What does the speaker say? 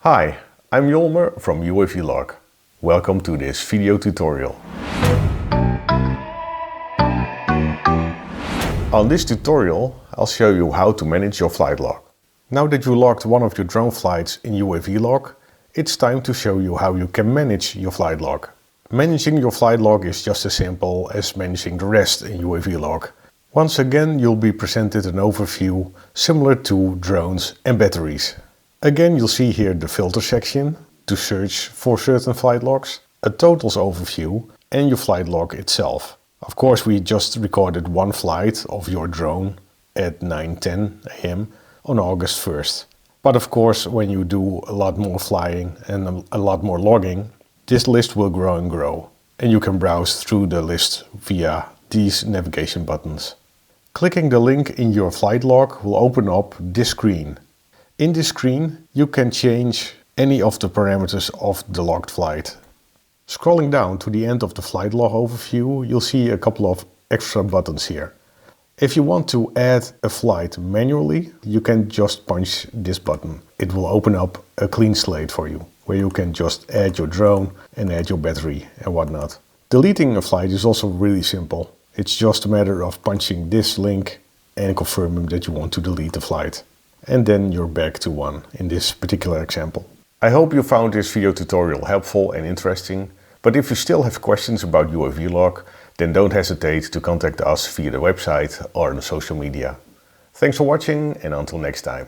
Hi, I'm Yolmer from UAV Log. Welcome to this video tutorial. On this tutorial, I'll show you how to manage your flight log. Now that you logged one of your drone flights in UAV Log, it's time to show you how you can manage your flight log. Managing your flight log is just as simple as managing the rest in UAV Log. Once again, you'll be presented an overview similar to drones and batteries. Again, you'll see here the filter section to search for certain flight logs, a totals overview and your flight log itself. Of course, we just recorded one flight of your drone at 9:10 AM on August 1st. But of course, when you do a lot more flying and a lot more logging, this list will grow and grow. And you can browse through the list via these navigation buttons. Clicking the link in your flight log will open up this screen. In this screen, you can change any of the parameters of the logged flight. Scrolling down to the end of the flight log overview, you'll see a couple of extra buttons here. If you want to add a flight manually, you can just punch this button. It will open up a clean slate for you, where you can just add your drone and add your battery and whatnot. Deleting a flight is also really simple. It's just a matter of punching this link and confirming that you want to delete the flight. And then you're back to one in this particular example. I hope you found this video tutorial helpful and interesting, but if you still have questions about UAV Log, then don't hesitate to contact us via the website or on social media. Thanks for watching and until next time.